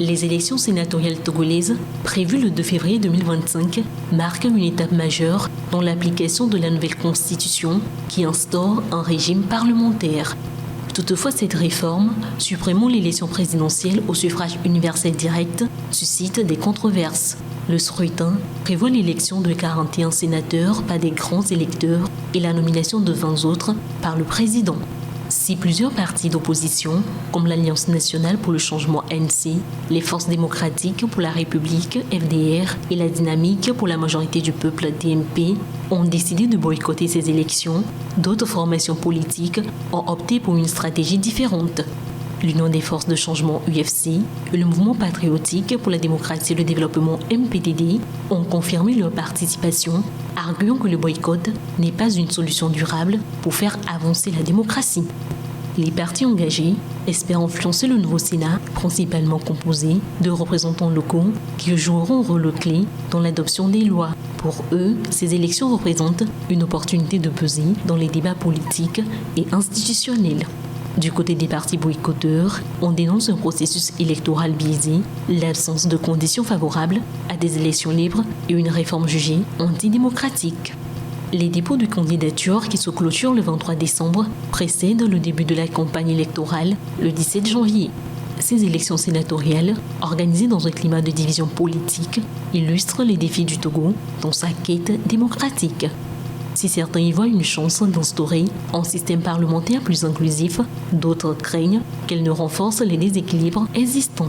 Les élections sénatoriales togolaises, prévues le 2 février 2025, marquent une étape majeure dans l'application de la nouvelle constitution qui instaure un régime parlementaire. Toutefois, cette réforme, supprimant l'élection présidentielle au suffrage universel direct, suscite des controverses. Le scrutin prévoit l'élection de 41 sénateurs par des grands électeurs et la nomination de 20 autres par le président. Si plusieurs partis d'opposition, comme l'Alliance nationale pour le changement ANC, les Forces démocratiques pour la République FDR et la Dynamique pour la majorité du peuple DMP, ont décidé de boycotter ces élections, d'autres formations politiques ont opté pour une stratégie différente. L'Union des forces de changement UFC et le mouvement patriotique pour la démocratie et le développement MPDD ont confirmé leur participation, arguant que le boycott n'est pas une solution durable pour faire avancer la démocratie. Les partis engagés espèrent influencer le nouveau Sénat, principalement composé de représentants locaux qui joueront un rôle clé dans l'adoption des lois. Pour eux, ces élections représentent une opportunité de peser dans les débats politiques et institutionnels. Du côté des partis boycotteurs, on dénonce un processus électoral biaisé, l'absence de conditions favorables à des élections libres et une réforme jugée antidémocratique. Les dépôts de candidatures qui se clôturent le 23 décembre précèdent le début de la campagne électorale le 17 janvier. Ces élections sénatoriales, organisées dans un climat de division politique, illustrent les défis du Togo dans sa quête démocratique. Si certains y voient une chance d'instaurer un système parlementaire plus inclusif, d'autres craignent qu'elle ne renforce les déséquilibres existants.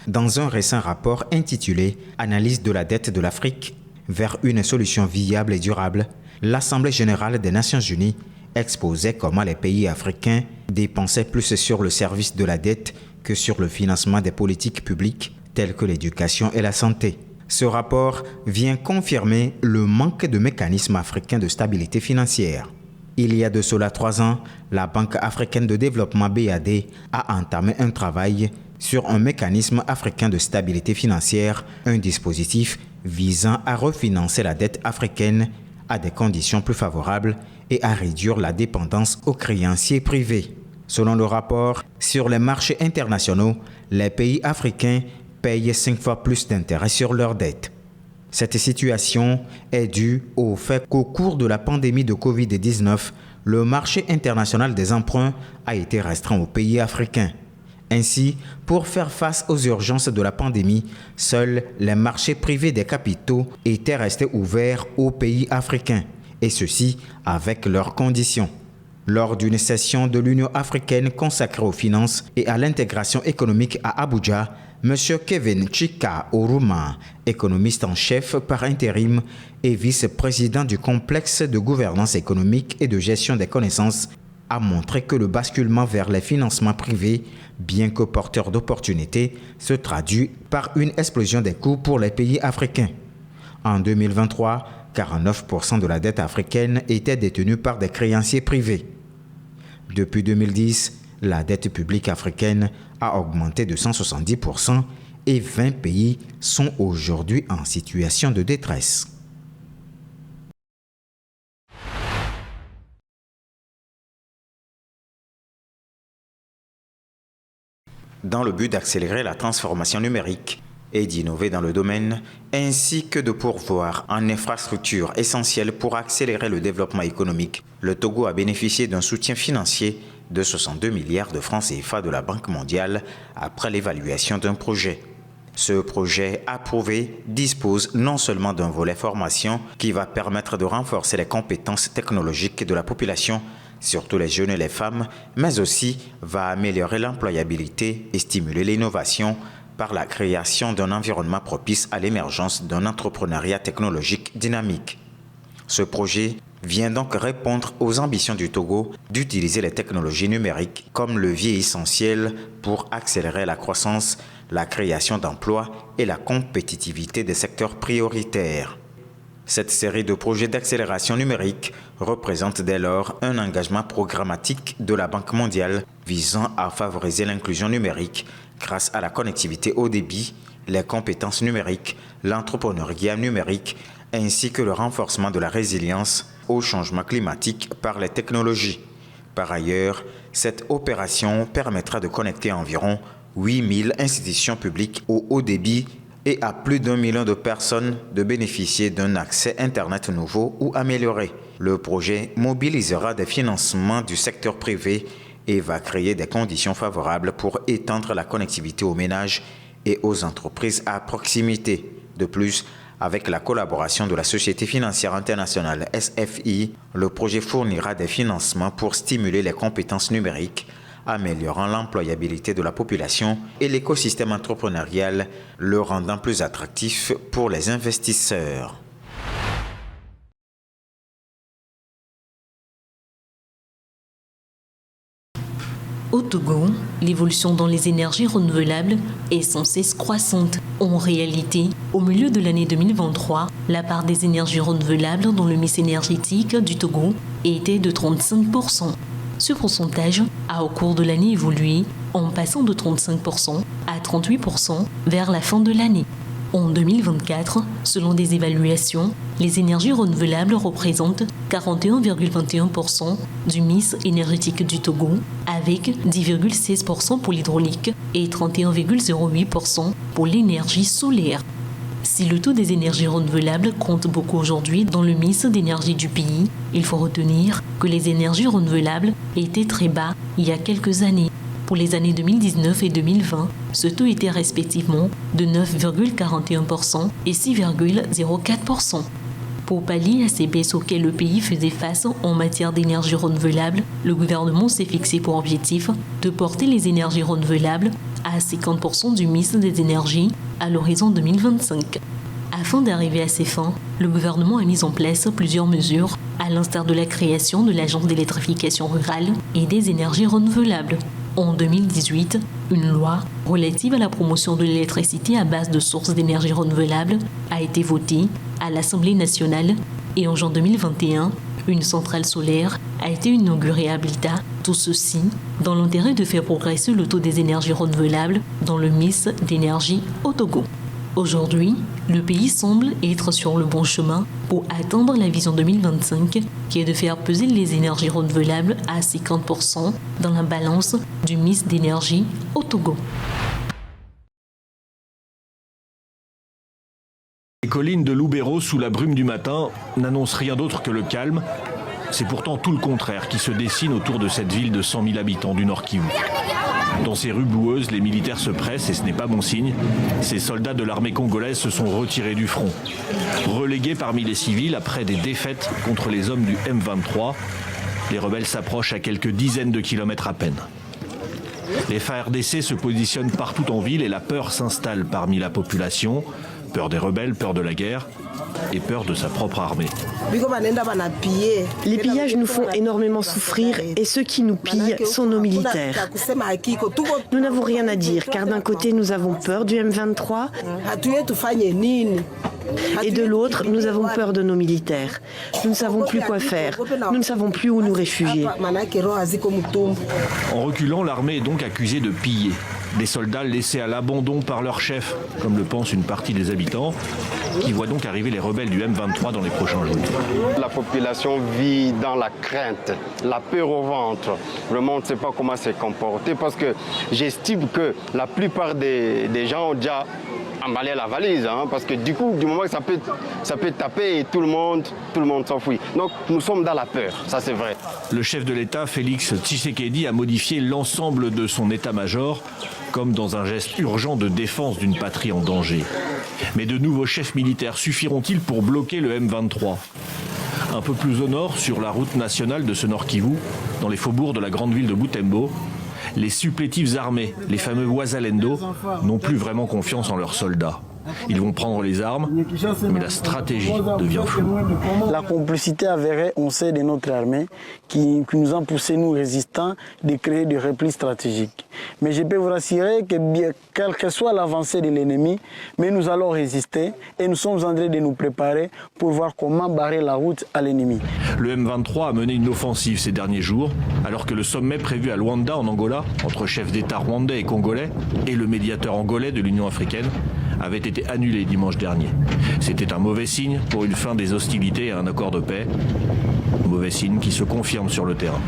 Dans un récent rapport intitulé « Analyse de la dette de l'Afrique vers une solution viable et durable », l'Assemblée générale des Nations unies exposait comment les pays africains dépensaient plus sur le service de la dette que sur le financement des politiques publiques telles que l'éducation et la santé. Ce rapport vient confirmer le manque de mécanismes africains de stabilité financière. Il y a de cela 3 ans, la Banque africaine de développement BAD a entamé un travail sur un mécanisme africain de stabilité financière, un dispositif visant à refinancer la dette africaine à des conditions plus favorables et à réduire la dépendance aux créanciers privés. Selon le rapport, sur les marchés internationaux, les pays africains payent 5 fois plus d'intérêts sur leurs dettes. Cette situation est due au fait qu'au cours de la pandémie de Covid-19, le marché international des emprunts a été restreint aux pays africains. Ainsi, pour faire face aux urgences de la pandémie, seuls les marchés privés des capitaux étaient restés ouverts aux pays africains, et ceci avec leurs conditions. Lors d'une session de l'Union africaine consacrée aux finances et à l'intégration économique à Abuja, M. Kevin Chika Oruma, économiste en chef par intérim et vice-président du complexe de gouvernance économique et de gestion des connaissances, a montré que le basculement vers les financements privés, bien que porteur d'opportunités, se traduit par une explosion des coûts pour les pays africains. En 2023, 49% de la dette africaine était détenue par des créanciers privés. Depuis 2010, la dette publique africaine a augmenté de 170% et 20 pays sont aujourd'hui en situation de détresse. Dans le but d'accélérer la transformation numérique et d'innover dans le domaine, ainsi que de pourvoir en infrastructures essentielles pour accélérer le développement économique, le Togo a bénéficié d'un soutien financier de 62 milliards de francs CFA de la Banque mondiale après l'évaluation d'un projet. Ce projet approuvé dispose non seulement d'un volet formation qui va permettre de renforcer les compétences technologiques de la population, surtout les jeunes et les femmes, mais aussi va améliorer l'employabilité et stimuler l'innovation par la création d'un environnement propice à l'émergence d'un entrepreneuriat technologique dynamique. Ce projet vient donc répondre aux ambitions du Togo d'utiliser les technologies numériques comme levier essentiel pour accélérer la croissance, la création d'emplois et la compétitivité des secteurs prioritaires. Cette série de projets d'accélération numérique représente dès lors un engagement programmatique de la Banque mondiale visant à favoriser l'inclusion numérique grâce à la connectivité haut débit, les compétences numériques, l'entrepreneuriat numérique ainsi que le renforcement de la résilience au changement climatique par les technologies. Par ailleurs, cette opération permettra de connecter environ 8000 institutions publiques au haut débit et à plus d'1 million de personnes de bénéficier d'un accès Internet nouveau ou amélioré. Le projet mobilisera des financements du secteur privé et va créer des conditions favorables pour étendre la connectivité aux ménages et aux entreprises à proximité. De plus, avec la collaboration de la Société financière internationale SFI, le projet fournira des financements pour stimuler les compétences numériques, améliorant l'employabilité de la population et l'écosystème entrepreneurial, le rendant plus attractif pour les investisseurs. Au Togo, l'évolution dans les énergies renouvelables est sans cesse croissante. En réalité, au milieu de l'année 2023, la part des énergies renouvelables dans le mix énergétique du Togo était de 35%. Ce pourcentage a au cours de l'année évolué en passant de 35% à 38% vers la fin de l'année. En 2024, selon des évaluations, les énergies renouvelables représentent 41,21% du mix énergétique du Togo, avec 10,16% pour l'hydraulique et 31,08% pour l'énergie solaire. Si le taux des énergies renouvelables compte beaucoup aujourd'hui dans le mix d'énergie du pays, il faut retenir que les énergies renouvelables étaient très bas il y a quelques années. Pour les années 2019 et 2020, ce taux était respectivement de 9,41% et 6,04%. Pour pallier à ces baisses auxquelles le pays faisait face en matière d'énergie renouvelable, le gouvernement s'est fixé pour objectif de porter les énergies renouvelables à 50% du mix des énergies à l'horizon 2025. Afin d'arriver à ces fins, le gouvernement a mis en place plusieurs mesures, à l'instar de la création de l'Agence d'électrification rurale et des énergies renouvelables. En 2018, une loi relative à la promotion de l'électricité à base de sources d'énergie renouvelable a été votée à l'Assemblée nationale et en juin 2021, une centrale solaire a été inaugurée à Blita, tout ceci dans l'intérêt de faire progresser le taux des énergies renouvelables dans le mix d'énergie au Togo. Aujourd'hui, le pays semble être sur le bon chemin pour atteindre la vision 2025 qui est de faire peser les énergies renouvelables à 50% dans la balance du mix d'énergie au Togo. Les collines de Lubero sous la brume du matin n'annoncent rien d'autre que le calme. C'est pourtant tout le contraire qui se dessine autour de cette ville de 100 000 habitants du Nord Kivu. Dans ces rues boueuses, les militaires se pressent et ce n'est pas bon signe. Ces soldats de l'armée congolaise se sont retirés du front. Relégués parmi les civils après des défaites contre les hommes du M23, les rebelles s'approchent à quelques dizaines de kilomètres à peine. Les FARDC se positionnent partout en ville et la peur s'installe parmi la population. Peur des rebelles, peur de la guerre et peur de sa propre armée. Les pillages nous font énormément souffrir et ceux qui nous pillent sont nos militaires. Nous n'avons rien à dire car d'un côté nous avons peur du M23 et de l'autre nous avons peur de nos militaires. Nous ne savons plus quoi faire, nous ne savons plus où nous réfugier. En reculant, l'armée est donc accusée de piller. Des soldats laissés à l'abandon par leur chef, comme le pense une partie des habitants, qui voient donc arriver les rebelles du M23 dans les prochains jours. La population vit dans la crainte, la peur au ventre. Vraiment, on ne sait pas comment se comporter parce que j'estime que la plupart des gens ont déjà emballé la valise, parce que du coup, du moment que ça peut taper et tout le monde s'enfuit. Donc nous sommes dans la peur, ça c'est vrai. Le chef de l'État, Félix Tshisekedi, a modifié l'ensemble de son état-major, comme dans un geste urgent de défense d'une patrie en danger. Mais de nouveaux chefs militaires suffiront-ils pour bloquer le M23 ? Un peu plus au nord, sur la route nationale de ce Nord Kivu, dans les faubourgs de la grande ville de Butembo, les supplétifs armés, les fameux Wazalendo, n'ont plus vraiment confiance en leurs soldats. Ils vont prendre les armes, mais la stratégie devient floue. La complicité avérée, on sait, de notre armée qui nous a poussé, nous résistants, de créer des replis stratégiques. Mais je peux vous rassurer que quelle que soit l'avancée de l'ennemi, mais nous allons résister et nous sommes en train de nous préparer pour voir comment barrer la route à l'ennemi. Le M23 a mené une offensive ces derniers jours, alors que le sommet prévu à Luanda en Angola, entre chefs d'État rwandais et congolais, et le médiateur angolais de l'Union africaine, avait été annulé dimanche dernier. C'était un mauvais signe pour une fin des hostilités et un accord de paix. Mauvais signe qui se confirme sur le terrain.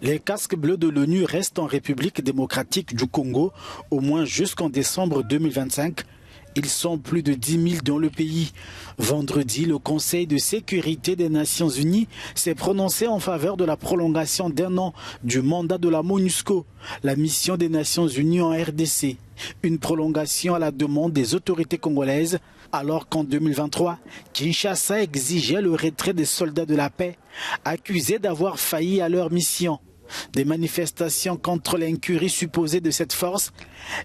Les casques bleus de l'ONU restent en République démocratique du Congo au moins jusqu'en décembre 2025. Ils sont plus de 10 000 dans le pays. Vendredi, le Conseil de sécurité des Nations Unies s'est prononcé en faveur de la prolongation d'1 an du mandat de la MONUSCO, la mission des Nations Unies en RDC. Une prolongation à la demande des autorités congolaises, alors qu'en 2023, Kinshasa exigeait le retrait des soldats de la paix, accusés d'avoir failli à leur mission. Des manifestations contre l'incurie supposée de cette force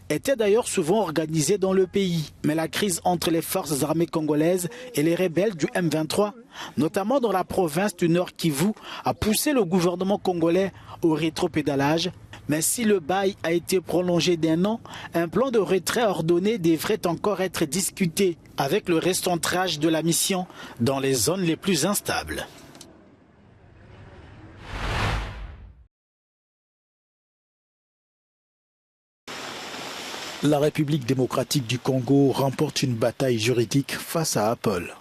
étaient d'ailleurs souvent organisées dans le pays. Mais la crise entre les forces armées congolaises et les rebelles du M23, notamment dans la province du Nord Kivu, a poussé le gouvernement congolais au rétropédalage. Mais si le bail a été prolongé d'1 an, un plan de retrait ordonné devrait encore être discuté avec le recentrage de la mission dans les zones les plus instables. La République démocratique du Congo remporte une bataille juridique face à Apple.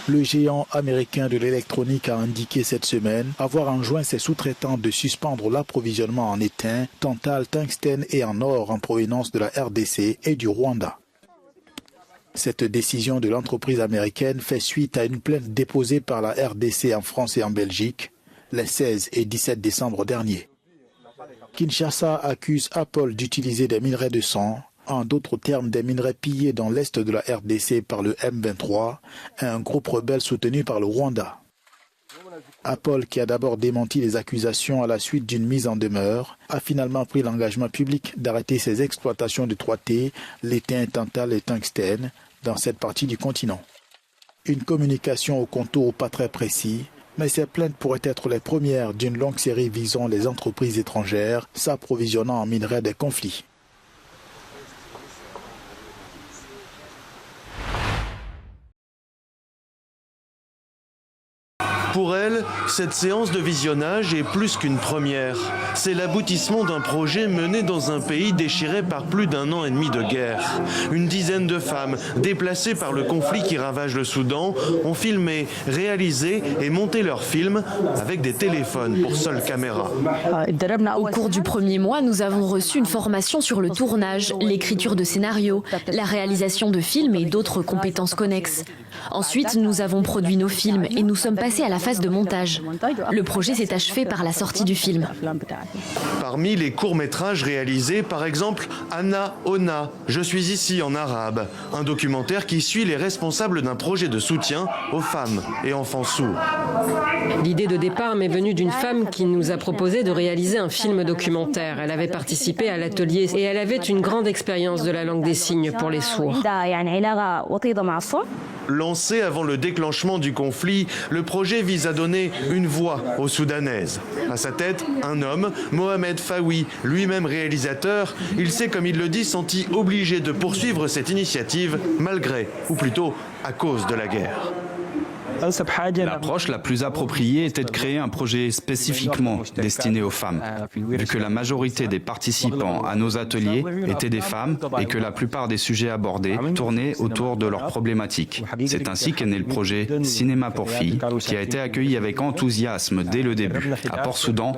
Le géant américain de l'électronique a indiqué cette semaine avoir enjoint ses sous-traitants de suspendre l'approvisionnement en étain, tantale, tungstène et en or en provenance de la RDC et du Rwanda. Cette décision de l'entreprise américaine fait suite à une plainte déposée par la RDC en France et en Belgique les 16 et 17 décembre derniers. Kinshasa accuse Apple d'utiliser des minerais de sang, en d'autres termes des minerais pillés dans l'est de la RDC par le M23, un groupe rebelle soutenu par le Rwanda. Apple, qui a d'abord démenti les accusations à la suite d'une mise en demeure, a finalement pris l'engagement public d'arrêter ses exploitations de 3T, l'étain, tantale et tungstène, dans cette partie du continent. Une communication au contour pas très précis, mais ces plaintes pourraient être les premières d'une longue série visant les entreprises étrangères s'approvisionnant en minerais des conflits. Pour elle, cette séance de visionnage est plus qu'une première. C'est l'aboutissement d'un projet mené dans un pays déchiré par plus d'1 an et demi de guerre. Une dizaine de femmes, déplacées par le conflit qui ravage le Soudan, ont filmé, réalisé et monté leurs films avec des téléphones pour seule caméra. Au cours du premier mois, nous avons reçu une formation sur le tournage, l'écriture de scénarios, la réalisation de films et d'autres compétences connexes. Ensuite, nous avons produit nos films et nous sommes passés à la phase de montage. Le projet s'est achevé par la sortie du film. Parmi les courts-métrages réalisés, par exemple, Anna Ona, Je suis ici en arabe, un documentaire qui suit les responsables d'un projet de soutien aux femmes et enfants sourds. L'idée de départ m'est venue d'une femme qui nous a proposé de réaliser un film documentaire. Elle avait participé à l'atelier et elle avait une grande expérience de la langue des signes pour les sourds. Lancé avant le déclenchement du conflit, le projet vise à donner une voix aux Soudanaises. À sa tête, un homme, Mohamed Faoui, lui-même réalisateur. Il s'est, comme il le dit, senti obligé de poursuivre cette initiative malgré, ou plutôt à cause de la guerre. L'approche la plus appropriée était de créer un projet spécifiquement destiné aux femmes, vu que la majorité des participants à nos ateliers étaient des femmes et que la plupart des sujets abordés tournaient autour de leurs problématiques. C'est ainsi qu'est né le projet Cinéma pour filles, qui a été accueilli avec enthousiasme dès le début. À Port-Soudan,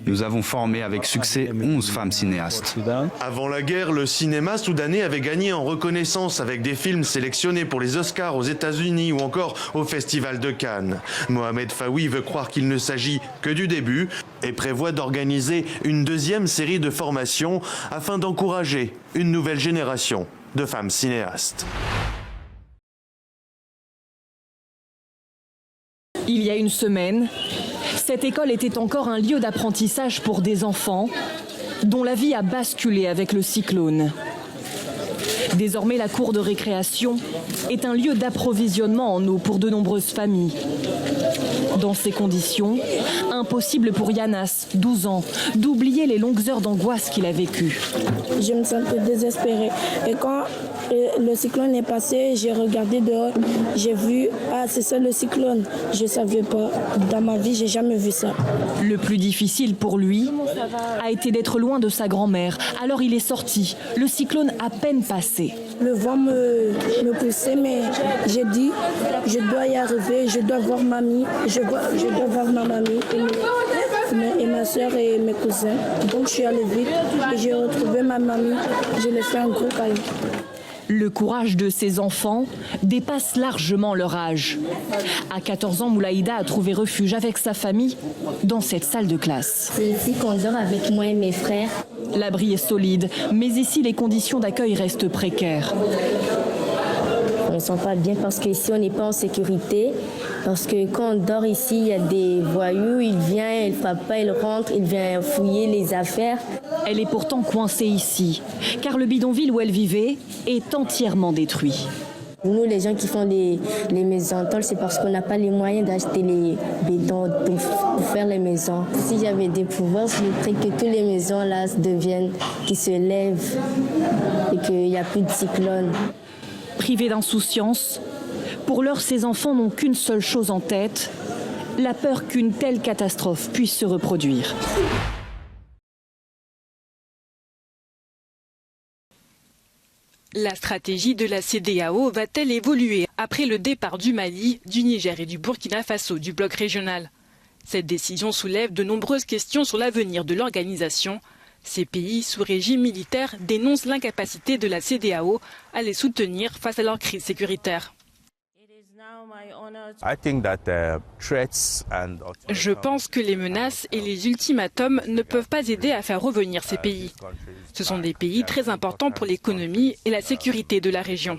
nous avons formé avec succès 11 femmes cinéastes. Avant la guerre, le cinéma soudanais avait gagné en reconnaissance avec des films sélectionnés pour les Oscars aux États-Unis ou encore au Festival de Cannes. Mohamed Faoui veut croire qu'il ne s'agit que du début et prévoit d'organiser une deuxième série de formations afin d'encourager une nouvelle génération de femmes cinéastes. Il y a une semaine, cette école était encore un lieu d'apprentissage pour des enfants dont la vie a basculé avec le cyclone. Désormais, la cour de récréation est un lieu d'approvisionnement en eau pour de nombreuses familles. Dans ces conditions, impossible pour Yanas, 12 ans, d'oublier les longues heures d'angoisse qu'il a vécues. Je me sentais désespérée. Et quand le cyclone est passé, j'ai regardé dehors, j'ai vu, c'est ça le cyclone. Je ne savais pas. Dans ma vie, je n'ai jamais vu ça. Le plus difficile pour lui a été d'être loin de sa grand-mère. Alors il est sorti, le cyclone à peine passé. Le vent me poussait, mais j'ai dit, je dois y arriver, je dois voir mamie, je dois voir ma mamie. et ma soeur et mes cousins. Donc je suis allée vite et j'ai retrouvé ma mamie. Je lui ai fait un gros câlin. Le courage de ces enfants dépasse largement leur âge. À 14 ans, Moulaïda a trouvé refuge avec sa famille dans cette salle de classe. C'est ici qu'on dort avec moi et mes frères. L'abri est solide, mais ici les conditions d'accueil restent précaires. On ne se sent pas bien parce qu'ici on n'est pas en sécurité. Parce que quand on dort ici, il y a des voyous, ils viennent, ils ne frappent pas, ils rentrent, ils viennent fouiller les affaires. Elle est pourtant coincée ici, car le bidonville où elle vivait est entièrement détruit. Nous, les gens qui font les maisons en tôle, c'est parce qu'on n'a pas les moyens d'acheter les bétons pour faire les maisons. Si j'avais des pouvoirs, je voudrais que toutes les maisons là deviennent, qui se lèvent et qu'il n'y a plus de cyclone. Privés d'insouciance, pour l'heure, ces enfants n'ont qu'une seule chose en tête, la peur qu'une telle catastrophe puisse se reproduire. La stratégie de la CEDEAO va-t-elle évoluer après le départ du Mali, du Niger et du Burkina Faso du bloc régional? Cette décision soulève de nombreuses questions sur l'avenir de l'organisation. Ces pays sous régime militaire dénoncent l'incapacité de la CEDEAO à les soutenir face à leur crise sécuritaire. Je pense que les menaces et les ultimatums ne peuvent pas aider à faire revenir ces pays. Ce sont des pays très importants pour l'économie et la sécurité de la région.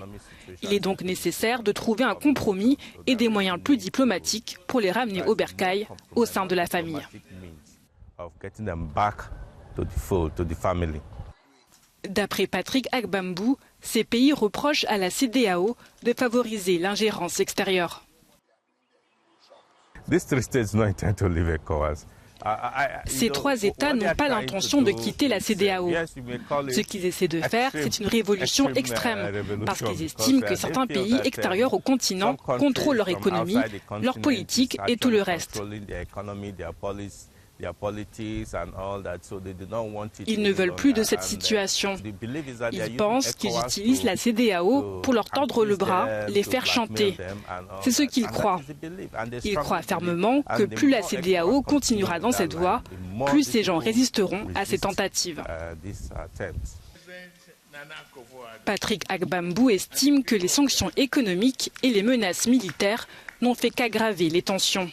Il est donc nécessaire de trouver un compromis et des moyens plus diplomatiques pour les ramener au bercail, au sein de la famille. D'après Patrick Agbambou, ces pays reprochent à la CEDEAO de favoriser l'ingérence extérieure. Ces trois États n'ont pas l'intention de quitter la CEDEAO. Ce qu'ils essaient de faire, c'est une révolution extrême, parce qu'ils estiment que certains pays extérieurs au continent contrôlent leur économie, leur politique et tout le reste. Ils ne veulent plus de cette situation. Ils pensent qu'ils utilisent la CEDEAO pour leur tordre le bras, les faire chanter. C'est ce qu'ils croient. Ils croient fermement que plus la CEDEAO continuera dans cette voie, plus ces gens résisteront à ces tentatives. Patrick Agbambou estime que les sanctions économiques et les menaces militaires n'ont fait qu'aggraver les tensions.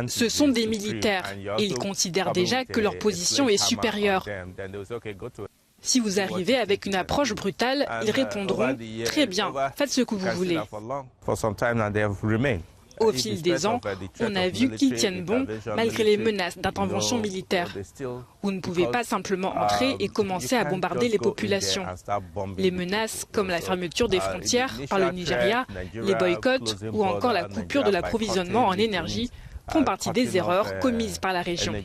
Ce sont des militaires et ils considèrent déjà que leur position est supérieure. Si vous arrivez avec une approche brutale, ils répondront « Très bien, faites ce que vous voulez ». Au fil des ans, on a vu qu'ils tiennent bon malgré les menaces d'intervention militaire. Vous ne pouvez pas simplement entrer et commencer à bombarder les populations. Les menaces comme la fermeture des frontières par le Nigeria, les boycotts ou encore la coupure de l'approvisionnement en énergie font partie des erreurs commises par la région.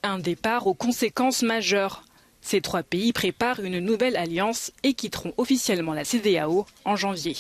Un départ aux conséquences majeures. Ces trois pays préparent une nouvelle alliance et quitteront officiellement la CEDEAO en janvier.